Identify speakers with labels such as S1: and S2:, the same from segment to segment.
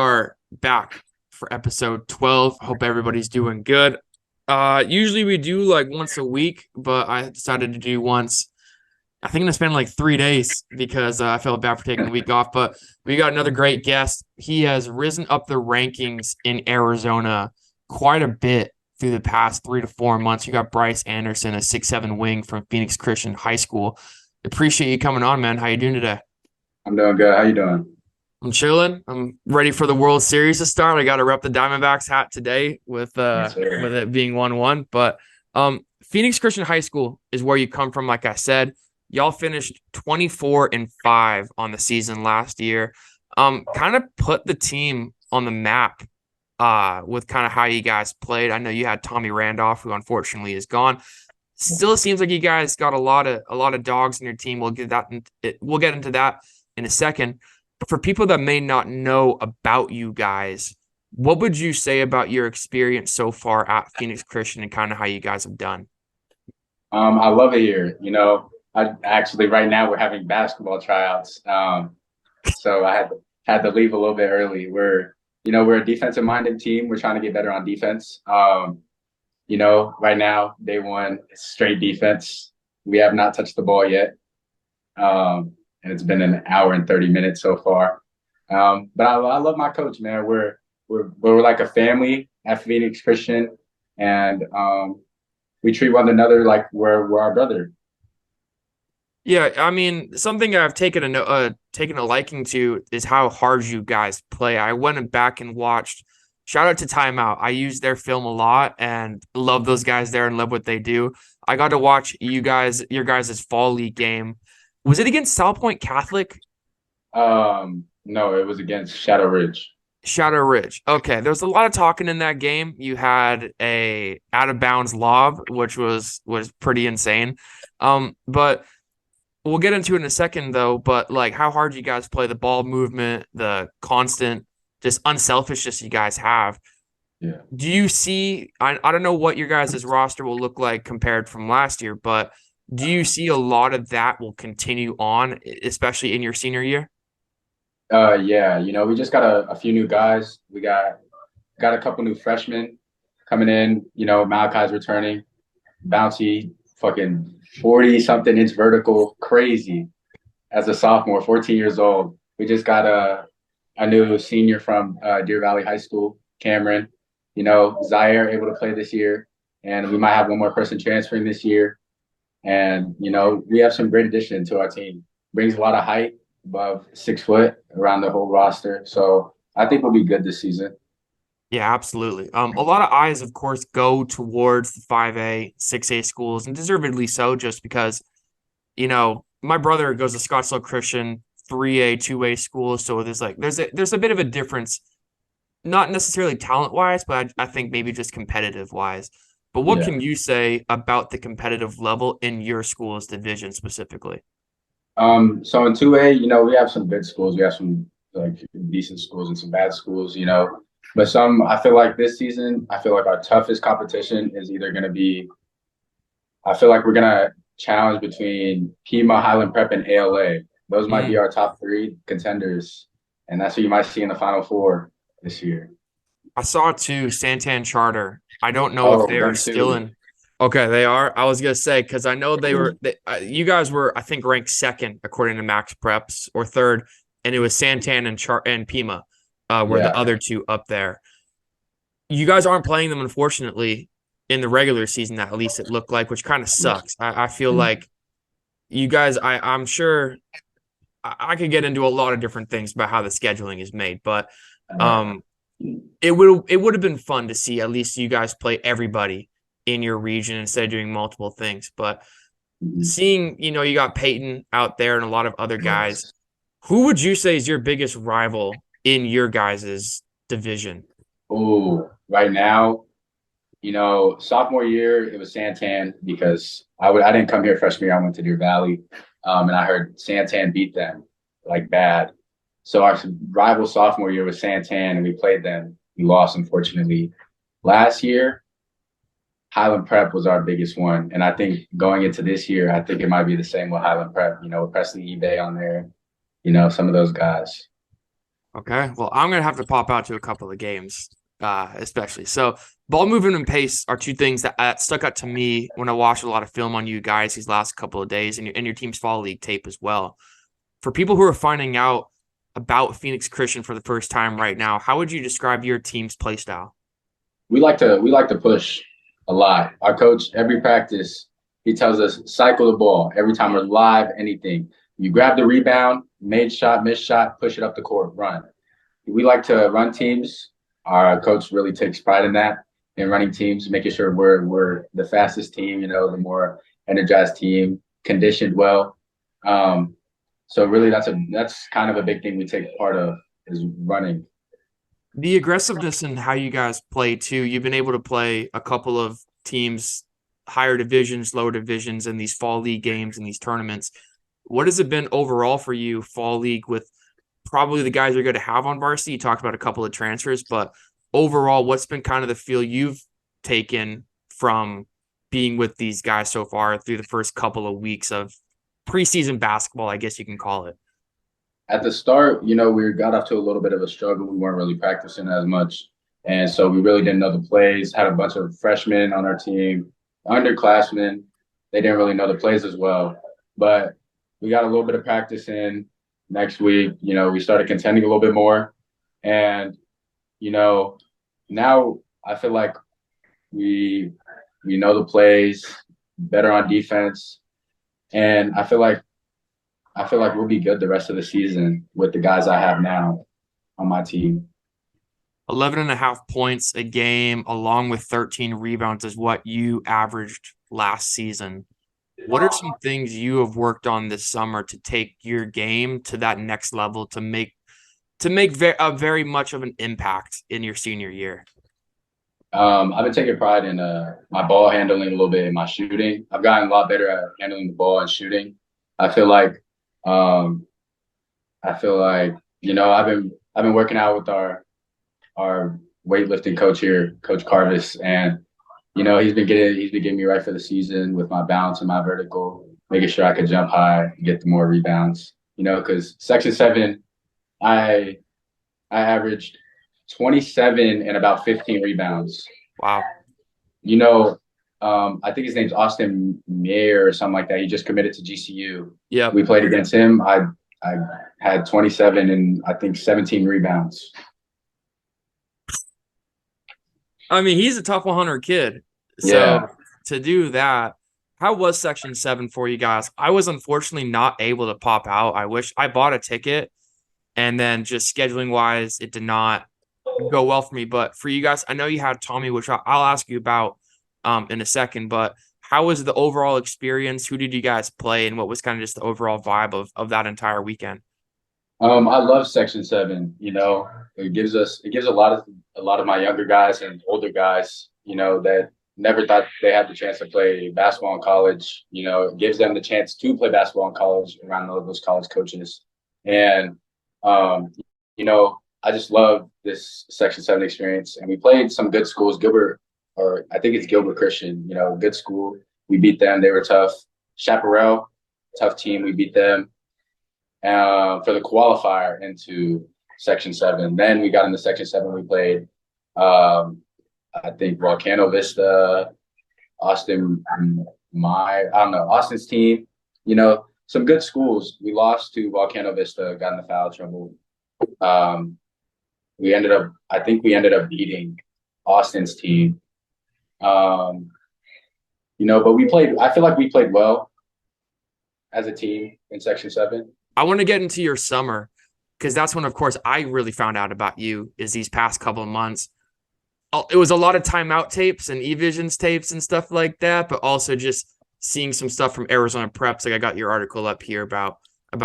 S1: are back for episode 12. Hope everybody's doing good. Usually we do like once a week, but I decided to do once. I think I'm gonna spend like 3 days because I felt bad for taking a week off. But we got another great guest. He has risen up the rankings in Arizona quite a bit through the past 3 to 4 months. You got Bryce Anderson, a 6'7" wing from Phoenix Christian High School. Appreciate you coming on, man. How you doing today?
S2: I'm doing good. How you doing?
S1: I'm chilling. I'm ready for the World Series to start. I got to rep the Diamondbacks hat today
S2: Yes,
S1: with
S2: sir.
S1: it being 1-1. But Phoenix Christian High School is where you come from. Like I said, y'all finished 24-5 on the season last year. Kind of put the team on the map with kind of how you guys played. I know you had Tommy Randolph, who unfortunately is gone. Still seems like you guys got a lot of dogs in your team. We'll get into that in a second. But for people that may not know about you guys, what would you say about your experience so far at Phoenix Christian and kind of how you guys have done?
S2: I love it here. I actually right now we're having basketball tryouts. So I had to leave a little bit early. We're a defensive minded team. We're trying to get better on defense. Right now day one straight defense. We have not touched the ball yet. And it's been an hour and 30 minutes so far. But I love my coach, man. We're like a family at Phoenix Christian, and we treat one another like we're our brother.
S1: Yeah, I mean, something I've taken a liking to is how hard you guys play. I went back and watched. Shout out to Timeout. I use their film a lot and love those guys there and love what they do. I got to watch your guys' fall league game. Was it against South Point Catholic?
S2: No, it was against Shadow Ridge.
S1: Shadow Ridge. Okay, there was a lot of talking in that game. You had a out of bounds lob, which was pretty insane. But we'll get into it in a second though. But like how hard you guys play, the ball movement, the constant, just unselfishness you guys have.
S2: Yeah.
S1: Do you see? I don't know what your guys' roster will look like compared from last year, but do you see a lot of that will continue on, especially in your senior year?
S2: Yeah. We just got a few new guys. We got a couple new freshmen coming in. Malachi's returning, bouncy, fucking 40 something inch vertical, crazy as a sophomore, 14 years old. We just got a new senior from Deer Valley High School, Cameron. Zaire able to play this year, and we might have one more person transferring this year. And we have some great addition to our team. Brings a lot of height, above 6 foot, around the whole roster. So I think we'll be good this season.
S1: Yeah, absolutely. A lot of eyes, of course, go towards the 5A, 6A schools, and deservedly so, just because, my brother goes to Scottsdale Christian 3A, 2A schools, so there's a bit of a difference, not necessarily talent wise, but I think maybe just competitive wise. But what
S2: Yeah.
S1: can you say about the competitive level in your school's division specifically?
S2: So in 2A, we have some good schools. We have some like decent schools and some bad schools. But I feel like this season, I feel like our toughest competition is either going to be, I feel like we're going to challenge between Pima, Highland Prep, and ALA. Those might be
S1: Mm.
S2: our top three contenders. And that's who you might see in the Final Four this year.
S1: I saw too, Santan Charter. I don't know if
S2: Oh,
S1: they are
S2: them
S1: still
S2: too.
S1: in. Okay, they are. I was gonna say because I know you guys were, I think, ranked second according to Max Preps or third, and it was Santan and Pima, were the
S2: Yeah.
S1: other two up there. You guys aren't playing them, unfortunately, in the regular season. At least it looked like, which kind of sucks. I feel like you guys. I'm sure I could get into a lot of different things about how the scheduling is made, but
S2: Right.
S1: um, it would have been fun to see at least you guys play everybody in your region instead of doing multiple things. But seeing, you got Peyton out there and a lot of other guys,
S2: Yes.
S1: who would you say is your biggest rival in your guys' division?
S2: Oh, right now, sophomore year it was Santan because I didn't come here freshman year. I went to Deer Valley, and I heard Santan beat them like bad. So our rival sophomore year was Santan, and we played them. We lost, unfortunately. Last year, Highland Prep was our biggest one, and I think going into this year, I think it might be the same with Highland Prep. With Presley eBay on there, some of those guys.
S1: Okay. Well, I'm gonna have to pop out to a couple of games, especially. So, ball movement and pace are two things that stuck out to me when I watched a lot of film on you guys these last couple of days, and your team's fall league tape as well. For people who are finding out about Phoenix Christian for the first time right now, how would you describe your team's play style?
S2: We like to push a lot. Our coach every practice he tells us cycle the ball every time we're live. Anything you grab the rebound, made shot, missed shot, push it up the court, run. We like to run teams. Our coach really takes pride in that, in running teams, making sure we're the fastest team, the more energized team, conditioned well. Um, so really, that's kind of a big thing we take part of is running.
S1: The aggressiveness in how you guys play too. You've been able to play a couple of teams, higher divisions, lower divisions, in these fall league games and these tournaments. What has it been overall for you, fall league, with probably the guys you're going to have on varsity? You talked about a couple of transfers, but overall, what's been kind of the feel you've taken from being with these guys so far through the first couple of weeks of preseason basketball, I guess you can call it?
S2: At the start, we got off to a little bit of a struggle. We weren't really practicing as much. And so we really didn't know the plays, had a bunch of freshmen on our team, underclassmen. They didn't really know the plays as well. But we got a little bit of practice in next week. We started contending a little bit more. And, you know, now I feel like we know the plays, better on defense. And I feel like we'll be good the rest of the season with the guys I have now on my team.
S1: 11 and a half points a game, along with 13 rebounds, is what you averaged last season. What are some things you have worked on this summer to take your game to that next level to make very much of an impact in your senior year?
S2: I've been taking pride in my ball handling a little bit in my shooting. I've gotten a lot better at handling the ball and shooting. I feel like um, I've been working out with our weightlifting coach here, Coach Carvis, and he's been getting me right for the season with my bounce and my vertical, making sure I could jump high, get the more rebounds. Because Section 7, I I averaged 27 and about 15 rebounds.
S1: Wow.
S2: You know, I think his name's Austin Mayer or something like that. He just committed to GCU.
S1: Yep.
S2: We played against him. I had 27 and I think 17 rebounds.
S1: I mean, he's a tough 100 kid.
S2: Yeah.
S1: So to do that, how was Section 7 for you guys? I was unfortunately not able to pop out. I wish I bought a ticket, and then just scheduling wise, it did not go well for me. But for you guys, I know you had Tommy, which I'll ask you about in a second. But how was the overall experience? Who did you guys play, and what was kind of just the overall vibe of that entire weekend?
S2: I love Section 7. It gives a lot of my younger guys and older guys, that never thought they had the chance to play basketball in college. It gives them the chance to play basketball in college around those college coaches. And um, I just love this Section 7 experience. And we played some good schools, Gilbert, or I think it's Gilbert Christian, good school. We beat them. They were tough. Chaparral, tough team. We beat them for the qualifier into Section 7. Then we got into Section 7. We played, I think, Volcano Vista, Austin, Austin's team. Some good schools. We lost to Volcano Vista, got into foul trouble. Um, I think we ended up beating Austin's team. Um, but I feel like we played well as a team in Section 7.
S1: I want to get into your summer because that's when, of course, I really found out about you is these past couple of months. It was a lot of timeout tapes and eVisions tapes and stuff like that, but also just seeing some stuff from Arizona Preps. Like I got your article up here about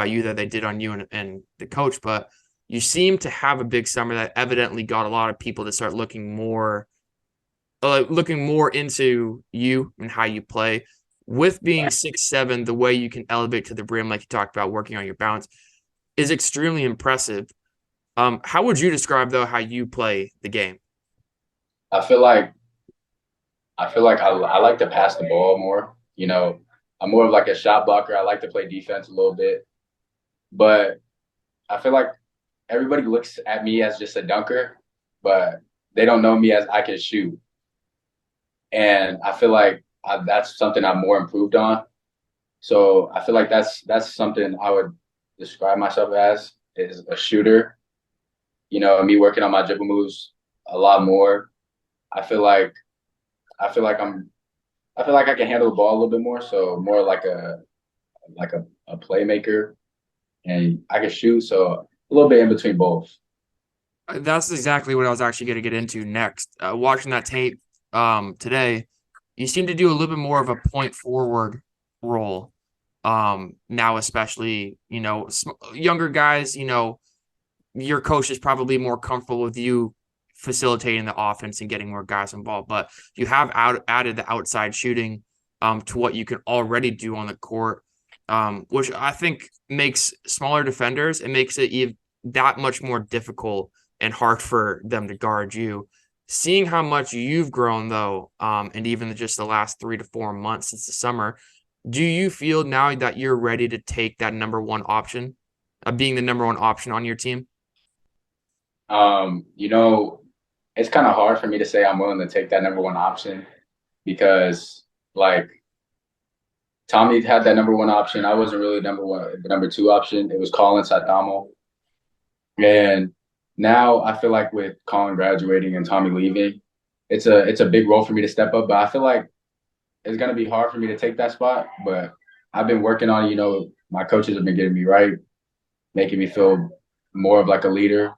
S1: you that they did on you and the coach, but you seem to have a big summer that evidently got a lot of people to start looking more into you and how you play. With being 6'7", the way you can elevate to the brim, like you talked about, working on your bounce, is extremely impressive. How would you describe though how you play the game?
S2: I feel like I like to pass the ball more. I'm more of like a shot blocker. I like to play defense a little bit, but I feel like everybody looks at me as just a dunker, but they don't know me as I can shoot. And I feel like that's something I'm more improved on. So I feel like that's something I would describe myself as is a shooter. Me working on my dribble moves a lot more. I feel like I feel like I'm I feel like I can handle the ball a little bit more. So more like a playmaker, and I can shoot. So a little bit in between both.
S1: That's exactly what I was actually going to get into next. Watching that tape today, you seem to do a little bit more of a point forward role. Now, especially, younger guys, your coach is probably more comfortable with you facilitating the offense and getting more guys involved. But you have added the outside shooting to what you can already do on the court, which I think makes smaller defenders, it makes it that much more difficult and hard for them to guard you. Seeing how much you've grown, though, and even just the last 3 to 4 months since the summer, do you feel now that you're ready to take that number one option, being the number one option on your team?
S2: Um, you know, it's kind of hard for me to say I'm willing to take that number one option because like Tommy had that number one option. I wasn't really the number two option. It was Colin Satamo. And now I feel like with Colin graduating and Tommy leaving, it's a big role for me to step up. But I feel like it's gonna be hard for me to take that spot. But I've been working on, my coaches have been getting me right, making me feel more of like a leader.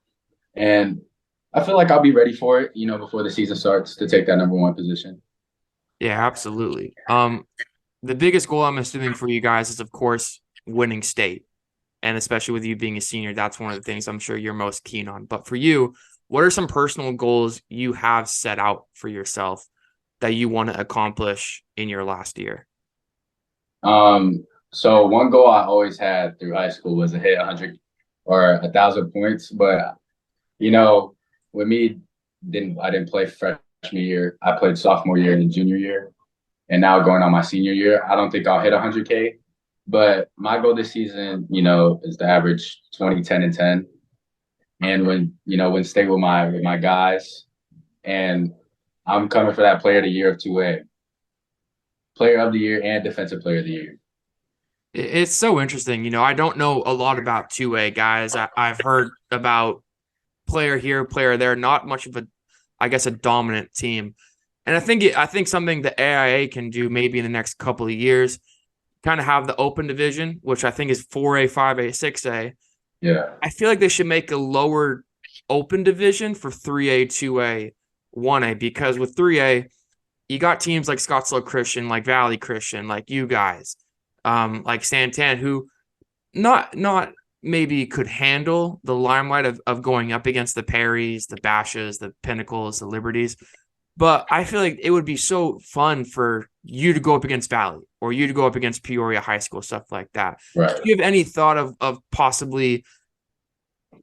S2: And I feel like I'll be ready for it, before the season starts to take that number one position.
S1: Yeah, absolutely. The biggest goal I'm assuming for you guys is, of course, winning state. And especially with you being a senior, that's one of the things I'm sure you're most keen on. But for you, what are some personal goals you have set out for yourself that you want to accomplish in your last year?
S2: So one goal I always had through high school was to hit 100 or 1,000 points. But you know, with me, I didn't play freshman year. I played sophomore year and junior year, and now going on my senior year. I don't think I'll hit 100K, but my goal this season, is to average 20, 10, and 10, and when stay with my guys, and I'm coming for that player of the year of 2A, player of the year and defensive player of the year.
S1: It's so interesting. I don't know a lot about 2A guys. I've heard about player here, player there, not much of I guess, a dominant team. And I think something the AIA can do maybe in the next couple of years, kind of have the open division, which I think is 4A, 5A, 6A.
S2: Yeah,
S1: I feel like they should make a lower open division for 3A, 2A, 1A, because with 3A, you got teams like Scottsdale Christian, like Valley Christian, like you guys, like Santan, who not maybe could handle the limelight of going up against the Perrys, the Bashes, the Pinnacles, the Liberties. But I feel like it would be so fun for you to go up against Valley or you to go up against Peoria High School, stuff like that. Do
S2: right.
S1: you have any thought of possibly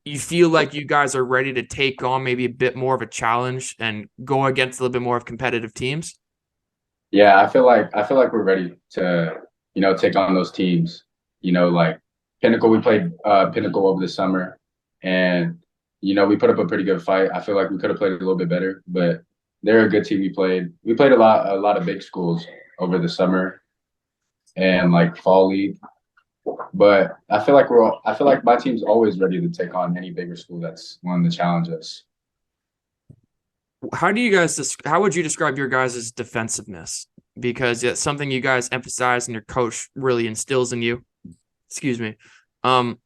S1: you feel like you guys are ready to take on maybe a bit more of a challenge and go against a little bit more of competitive teams?
S2: Yeah, I feel like we're ready to, take on those teams. Like Pinnacle, we played Pinnacle over the summer, and we put up a pretty good fight. I feel like we could have played a little bit better, but they're a good team. We played a lot of big schools over the summer and like fall league. But I feel like my team's always ready to take on any bigger school that's willing to challenge us.
S1: How would you describe your guys' defensiveness? Because it's something you guys emphasize and your coach really instills in you. Excuse me. Um,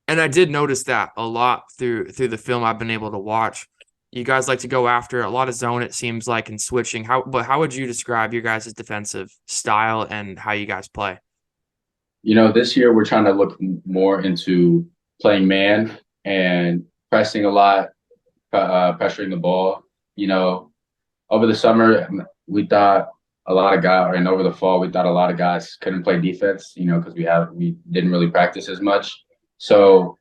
S1: and I did notice that a lot through the film I've been able to watch. You guys like to go after a lot of zone, it seems like, and switching. How would you describe your guys' defensive style and how you guys play?
S2: This year we're trying to look more into playing man and pressing a lot, pressuring the ball. You know, over the summer we thought a lot of guys, and over the fall we thought a lot of guys couldn't play defense. Because we didn't really practice as much. So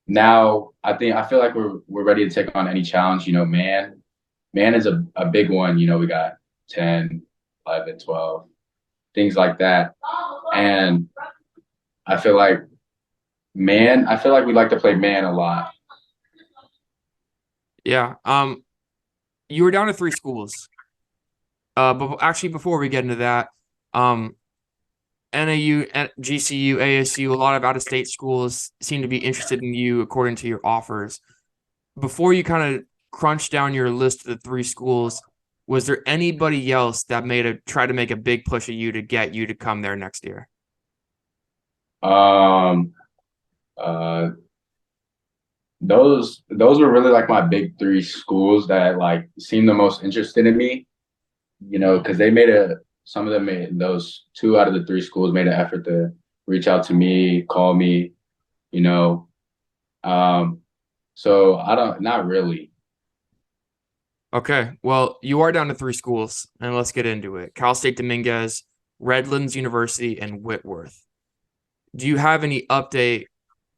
S2: now I feel like we're ready to take on any challenge. Man is a big one. We got 10, 11, 12, things like that, and I feel like I feel like we like to play man a lot.
S1: Yeah. You were down to three schools. But actually, before we get into that, um, NAU, GCU, ASU, a lot of out-of-state schools seem to be interested in you according to your offers. Before you kind of crunch down your list of the three schools, was there anybody else that try to make a big push at you to get you to come there next year?
S2: Um, uh, those were really like my big three schools that like seemed the most interested in me. Because they made some of them made those two out of the three schools made an effort to reach out to me, call me, you know. Um, so I don't, not really.
S1: Okay, well, you are down to three schools, and let's get into it. Cal State Dominguez, Redlands University, and Whitworth. Do you have any update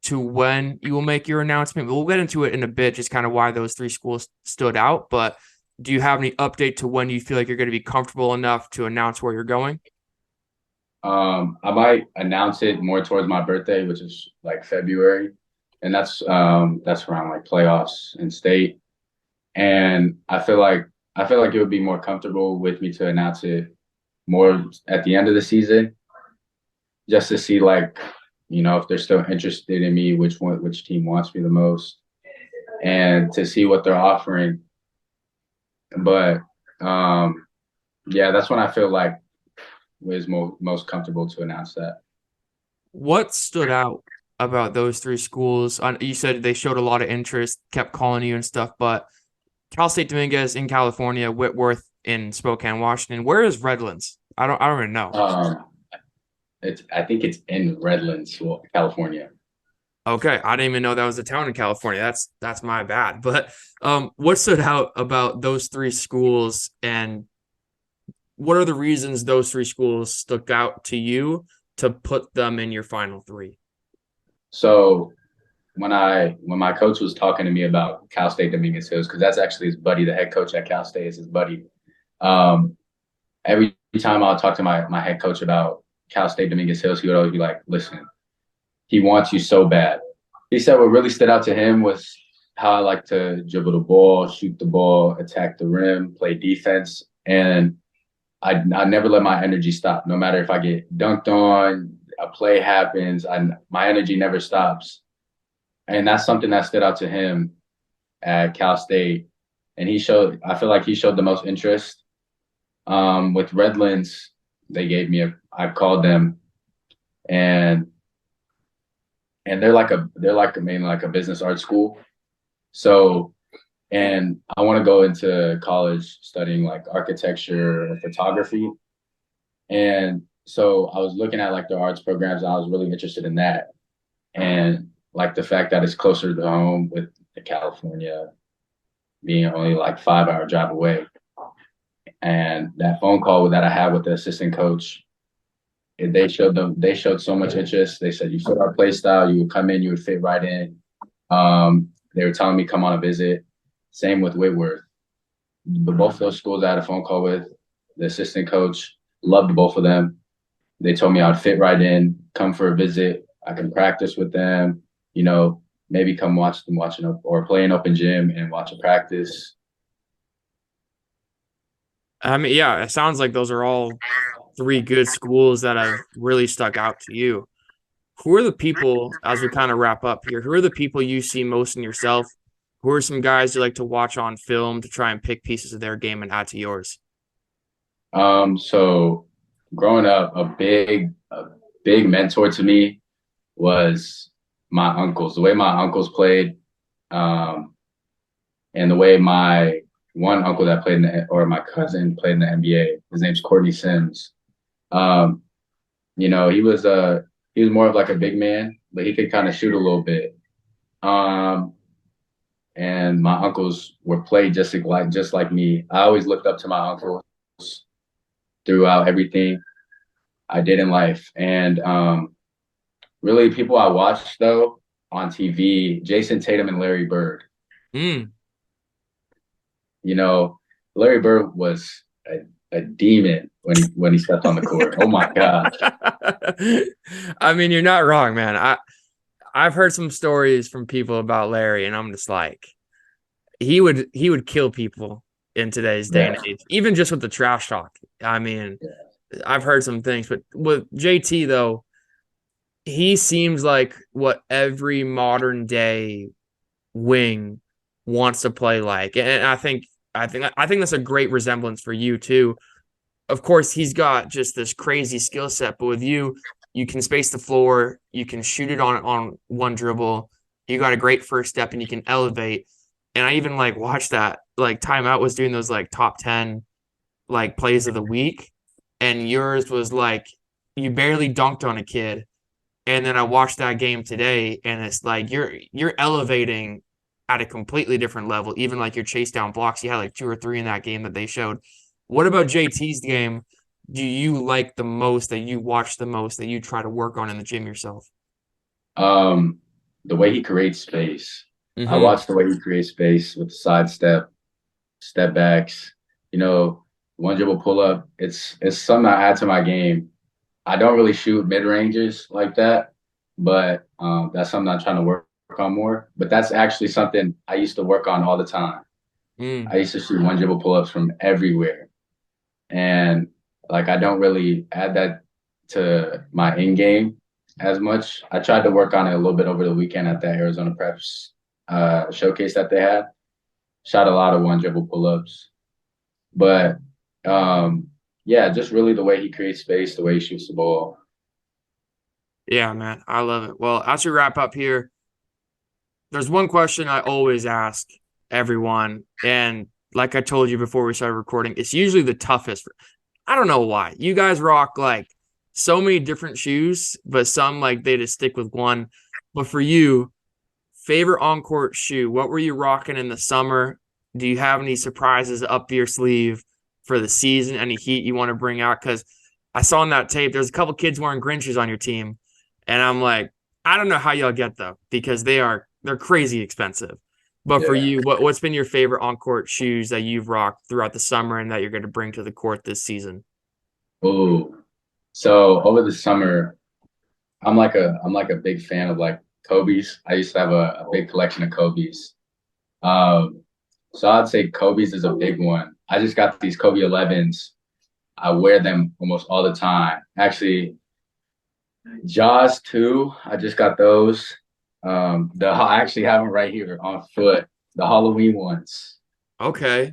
S1: to when you will make your announcement? We'll get into it in a bit, just kind of why those three schools stood out. But do you have any update to when you feel like you're going to be comfortable enough to announce where you're going?
S2: I might announce it more towards my birthday, which is like February, and that's around like playoffs in state. And I feel like it would be more comfortable with me to announce it more at the end of the season, just to see like, if they're still interested in me, which team wants me the most, and to see what they're offering. But yeah, that's when I feel like was most comfortable to announce that.
S1: What stood out about those three schools? You said they showed a lot of interest, kept calling you and stuff, but Cal State Dominguez in California, Whitworth in Spokane, Washington. Where is Redlands? I don't even know.
S2: Um, I think it's in Redlands, well, California.
S1: Okay, I didn't even know that was a town in California. That's my bad. But what stood out about those three schools, and what are the reasons those three schools stuck out to you to put them in your final three?
S2: So when my coach was talking to me about Cal State Dominguez Hills, because that's actually his buddy, the head coach at Cal State is his buddy. Um, every time I'll talk to my head coach about Cal State Dominguez Hills, he would always be like, "Listen, he wants you so bad." He said what really stood out to him was how I like to dribble the ball, shoot the ball, attack the rim, play defense, and I never let my energy stop. No matter if I get dunked on, a play happens, my energy never stops. And that's something that stood out to him at Cal State. And I feel like he showed the most interest. With Redlands, I called them and they're like mainly like a business art school. So, and I want to go into college studying like architecture or photography. And so I was looking at like the arts programs and I was really interested in that. And like the fact that it's closer to home with California being only like 5 hour drive away. And that phone call that I had with the assistant coach, they showed so much interest. They said you fit our play style, you would come in, you would fit right in. They were telling me come on a visit. Same with Whitworth. But both of those schools I had a phone call with, the assistant coach loved both of them. They told me I'd fit right in, come for a visit. I can practice with them, maybe come watch them watching or play an open gym and watch a practice.
S1: I mean, yeah, it sounds like those are all three good schools that have really stuck out to you. Who are the people, as we kind of wrap up here, who are the people you see most in yourself? Who are some guys you like to watch on film to try and pick pieces of their game and add to yours?
S2: So growing up, a big mentor to me was my uncles. The way my uncles played, um, and the way my one uncle that played or my cousin played in the NBA. His name's Courtney Sims. Um, he was more of like a big man, but he could kind of shoot a little bit. Um, and my uncles were played just like me. I always looked up to my uncles throughout everything I did in life. And really, people I watched though on TV, Jayson Tatum and Larry Bird.
S1: Mm.
S2: You know, Larry Bird was a demon when he stepped on the court. Oh my gosh.
S1: I mean, you're not wrong, man. I've heard some stories from people about Larry, and I'm just like, he would kill people in today's day and
S2: Yeah.
S1: age, even just with the trash talk. I mean,
S2: Yeah.
S1: I've heard some things, but with JT though, he seems like what every modern day wing wants to play like. And I think that's a great resemblance for you too. Of course, he's got just this crazy skill set, but with you, you can space the floor, you can shoot it on one dribble, you got a great first step and you can elevate. And I even like watched that like timeout was doing those like top 10 like plays of the week, and yours was like you barely dunked on a kid. And then I watched that game today, and it's like you're elevating at a completely different level. Even like your chase down blocks, you had like two or three in that game that they showed. What about JT's game? Do you like the most that you watch the most that you try to work on in the gym yourself?
S2: Um, the way he creates space. I
S1: Mm-hmm.
S2: watch the way he creates space with the sidestep, step backs, you know, one dribble pull up. It's something I add to my game. I don't really shoot mid ranges like that, but that's something I'm trying to work on more. But that's actually something I used to work on all the time.
S1: Mm.
S2: I used to shoot one dribble pull ups from everywhere, and like I don't really add that to my in game as much. I tried to work on it a little bit over the weekend at that Arizona Preps showcase that they had. Shot a lot of one dribble pull ups, but yeah, just really the way he creates space, the way he shoots the ball.
S1: Yeah, man, I love it. Well, as we wrap up here, there's one question I always ask everyone, and like I told you before we started recording, it's usually the toughest. I don't know why. You guys rock like so many different shoes, but some like they just stick with one. But for you, favorite on-court shoe, what were you rocking in the summer? Do you have any surprises up your sleeve for the season? Any heat you want to bring out? Because I saw in that tape, there's a couple kids wearing Grinches on your team, and I'm like, I don't know how y'all get them because they're crazy expensive. But for
S2: Yeah.
S1: you, what's been your favorite on-court shoes that you've rocked throughout the summer and that you're going to bring to the court this season?
S2: Oh, so over the summer, I'm like a big fan of like Kobe's. I used to have a big collection of Kobe's. Um, so I'd say Kobe's is a big one. I just got these Kobe 11s. I wear them almost all the time. Actually, Jaws too. I just got those. I actually have them right here on foot. The Halloween ones.
S1: Okay.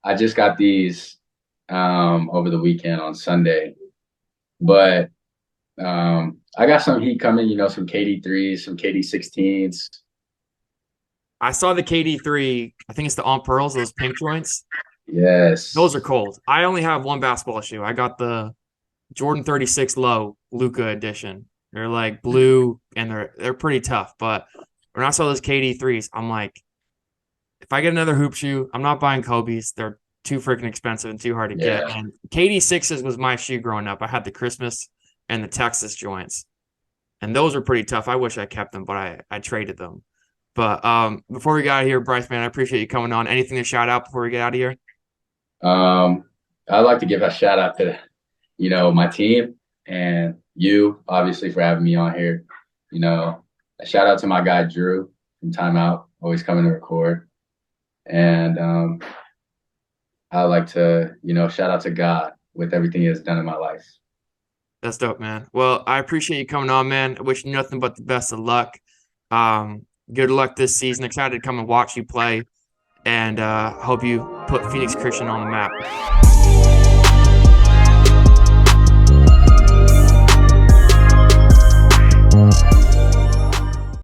S2: I just got these over the weekend on Sunday. But I got some heat coming, some KD3s, some KD16s.
S1: I saw the KD3. I think it's the on pearls, those pink joints.
S2: Yes.
S1: Those are cold. I only have one basketball shoe. I got the Jordan 36 low Luca edition. They're like blue and they're pretty tough. But when I saw those KD3s, I'm like, if I get another hoop shoe, I'm not buying Kobe's. They're too freaking expensive and too hard to get.
S2: Yeah.
S1: And KD6s was my shoe growing up. I had the Christmas and the Texas joints. And those are pretty tough. I wish I kept them, but I traded them. But before we got out of here, Bryce, man, I appreciate you coming on. Anything to shout out before we get out of here?
S2: Um, I'd like to give a shout out to, my team and you, obviously, for having me on here. A shout out to my guy Drew from Timeout, always coming to record. And I'd like to, shout out to God with everything He has done in my life.
S1: That's dope, man. Well, I appreciate you coming on, man. I wish you nothing but the best of luck. Good luck this season. Excited to come and watch you play, and hope you put Phoenix Christian on the map.